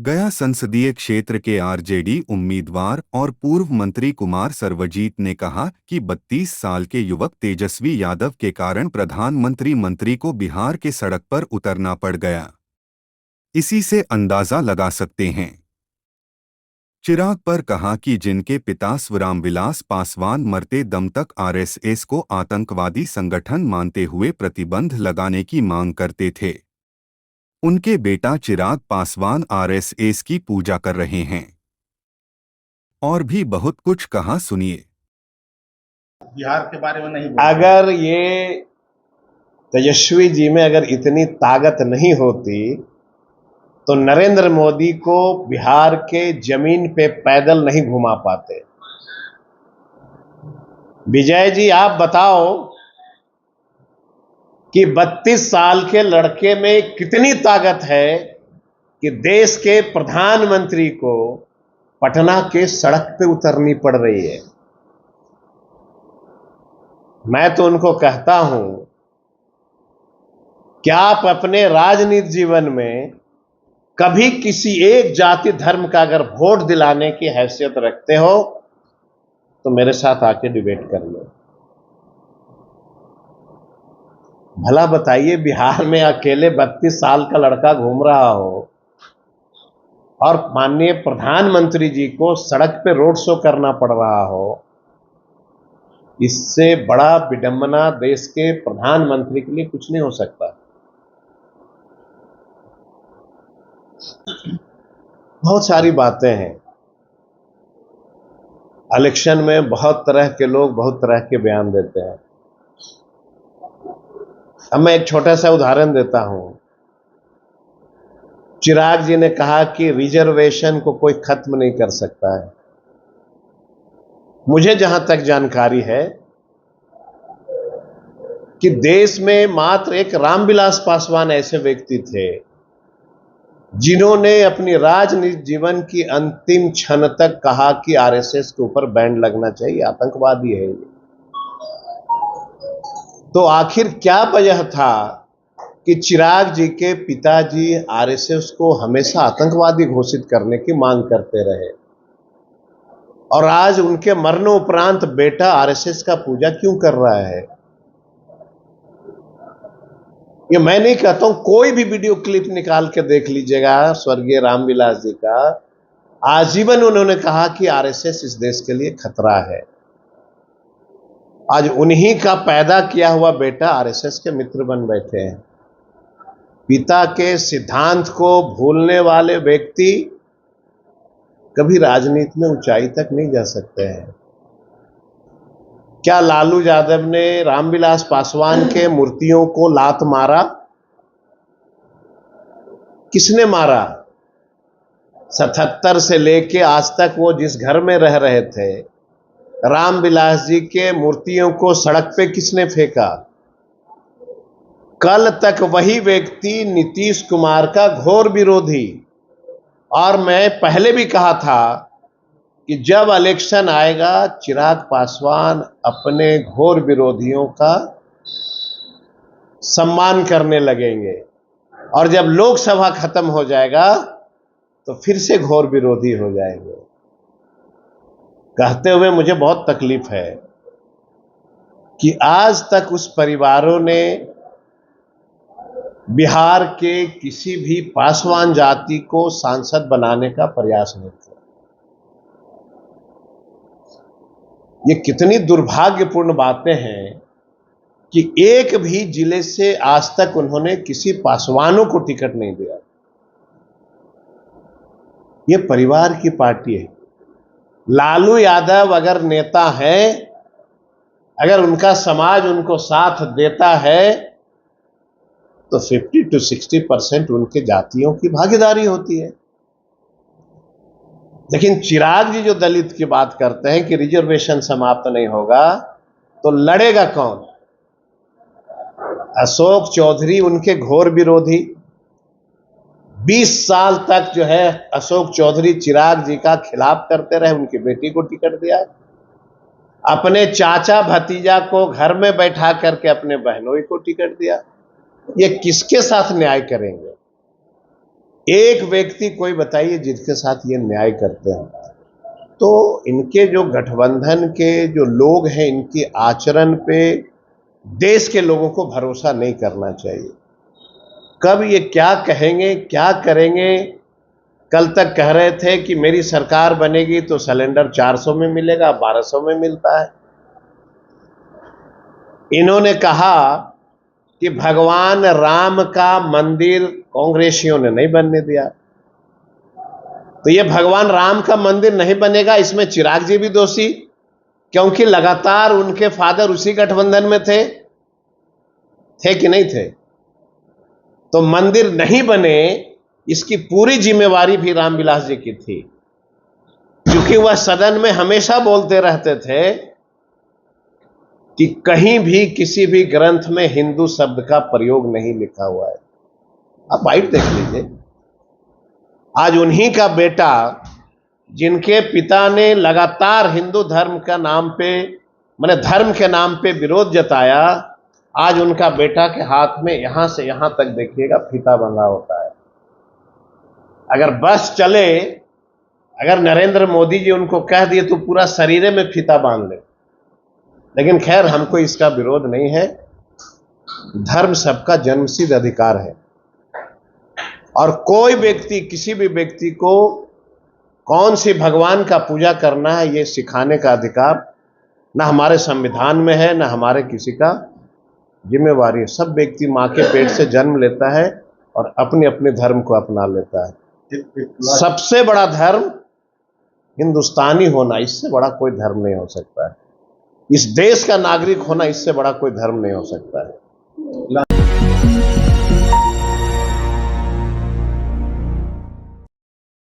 गया संसदीय क्षेत्र के आरजेडी उम्मीदवार और पूर्व मंत्री कुमार सर्वजीत ने कहा कि 32 साल के युवक तेजस्वी यादव के कारण प्रधानमंत्री मंत्री को बिहार के सड़क पर उतरना पड़ गया। इसी से अंदाजा लगा सकते हैं। चिराग पर कहा कि जिनके पिता रामविलास पासवान मरते दम तक आरएसएस को आतंकवादी संगठन मानते हुए प्रतिबंध लगाने की मांग करते थे, उनके बेटा चिराग पासवान आरएसएस की पूजा कर रहे हैं। और भी बहुत कुछ कहा, सुनिए। बिहार के बारे में नहीं बोल अगर ये तेजस्वी जी में अगर इतनी ताकत नहीं होती तो नरेंद्र मोदी को बिहार के जमीन पे पैदल नहीं घुमा पाते। विजय जी, आप बताओ कि 32 साल के लड़के में कितनी ताकत है कि देश के प्रधानमंत्री को पटना के सड़क पे उतरनी पड़ रही है। मैं तो उनको कहता हूं कि आप अपने राजनीतिक जीवन में कभी किसी एक जाति धर्म का अगर वोट दिलाने की हैसियत रखते हो तो मेरे साथ आके डिबेट कर लो। भला बताइए, बिहार में अकेले 32 साल का लड़का घूम रहा हो और माननीय प्रधानमंत्री जी को सड़क पे रोड शो करना पड़ रहा हो, इससे बड़ा विडंबना देश के प्रधानमंत्री के लिए कुछ नहीं हो सकता। बहुत सारी बातें हैं। इलेक्शन में बहुत तरह के लोग बहुत तरह के बयान देते हैं। अब मैं एक छोटा सा उदाहरण देता हूं। चिराग जी ने कहा कि रिजर्वेशन को कोई खत्म नहीं कर सकता है। मुझे जहां तक जानकारी है कि देश में मात्र एक रामविलास पासवान ऐसे व्यक्ति थे जिन्होंने अपनी राजनीतिक जीवन की अंतिम क्षण तक कहा कि आरएसएस के ऊपर बैन लगना चाहिए, आतंकवादी है ये। तो आखिर क्या वजह था कि चिराग जी के पिताजी आरएसएस को हमेशा आतंकवादी घोषित करने की मांग करते रहे और आज उनके मरणोपरांत बेटा आरएसएस का पूजा क्यों कर रहा है? ये मैं नहीं कहता हूं, कोई भी वीडियो क्लिप निकाल के देख लीजिएगा स्वर्गीय रामविलास जी का। आजीवन उन्होंने कहा कि आरएसएस इस देश के लिए खतरा है। आज उन्हीं का पैदा किया हुआ बेटा आरएसएस के मित्र बन बैठे हैं। पिता के सिद्धांत को भूलने वाले व्यक्ति कभी राजनीति में ऊंचाई तक नहीं जा सकते हैं। क्या लालू यादव ने रामविलास पासवान के मूर्तियों को लात मारा? किसने मारा? 77 से लेके आज तक वो जिस घर में रह रहे थे, रामविलास जी के मूर्तियों को सड़क पे किसने फेंका? कल तक वही व्यक्ति नीतीश कुमार का घोर विरोधी। और मैं पहले भी कहा था कि जब इलेक्शन आएगा चिराग पासवान अपने घोर विरोधियों का सम्मान करने लगेंगे और जब लोकसभा खत्म हो जाएगा तो फिर से घोर विरोधी हो जाएंगे। कहते हुए मुझे बहुत तकलीफ है कि आज तक उस परिवारों ने बिहार के किसी भी पासवान जाति को सांसद बनाने का प्रयास नहीं किया। ये कितनी दुर्भाग्यपूर्ण बातें हैं कि एक भी जिले से आज तक उन्होंने किसी पासवानों को टिकट नहीं दिया। ये परिवार की पार्टी है। लालू यादव अगर नेता है, अगर उनका समाज उनको साथ देता है तो 50 to 60% उनके जातियों की भागीदारी होती है। लेकिन चिराग जी जो दलित की बात करते हैं कि रिजर्वेशन समाप्त नहीं होगा, तो लड़ेगा कौन? अशोक चौधरी उनके घोर विरोधी। 20 साल तक जो है अशोक चौधरी चिराग जी का खिलाफ करते रहे, उनकी बेटी को टिकट दिया। अपने चाचा भतीजा को घर में बैठा करके अपने बहनोई को टिकट दिया। ये किसके साथ न्याय करेंगे? एक व्यक्ति कोई बताइए जिसके साथ ये न्याय करते हैं। तो इनके जो गठबंधन के जो लोग हैं, इनके आचरण पे देश के लोगों को भरोसा नहीं करना चाहिए। कब ये क्या कहेंगे, क्या करेंगे। कल तक कह रहे थे कि मेरी सरकार बनेगी तो सिलेंडर 400 में मिलेगा, 1200 में मिलता है। इन्होंने कहा कि भगवान राम का मंदिर कांग्रेसियों ने नहीं बनने दिया, तो ये भगवान राम का मंदिर नहीं बनेगा, इसमें चिराग जी भी दोषी, क्योंकि लगातार उनके फादर उसी गठबंधन में थे कि नहीं थे। तो मंदिर नहीं बने, इसकी पूरी जिम्मेवारी भी रामविलास जी की थी, क्योंकि वह सदन में हमेशा बोलते रहते थे कि कहीं भी किसी भी ग्रंथ में हिंदू शब्द का प्रयोग नहीं लिखा हुआ है। आप बाइट देख लीजिए। आज उन्हीं का बेटा, जिनके पिता ने लगातार हिंदू धर्म का नाम पे, माने धर्म के नाम पे विरोध जताया, आज उनका बेटा के हाथ में यहां से यहां तक देखिएगा फीता बंधा होता है। अगर बस चले, अगर नरेंद्र मोदी जी उनको कह दिए तो पूरा शरीर में फीता बांध ले, लेकिन खैर हमको इसका विरोध नहीं है। धर्म सबका जन्मसिद्ध अधिकार है, और कोई व्यक्ति, किसी भी व्यक्ति को कौन सी भगवान का पूजा करना है ये सिखाने का अधिकार ना हमारे संविधान में है, ना हमारे किसी का जिम्मेवारी है। सब व्यक्ति माँ के पेट से जन्म लेता है और अपने अपने धर्म को अपना लेता है। सबसे बड़ा धर्म हिंदुस्तानी होना, इससे बड़ा कोई धर्म नहीं हो सकता है। इस देश का नागरिक होना, इससे बड़ा कोई धर्म नहीं हो सकता है।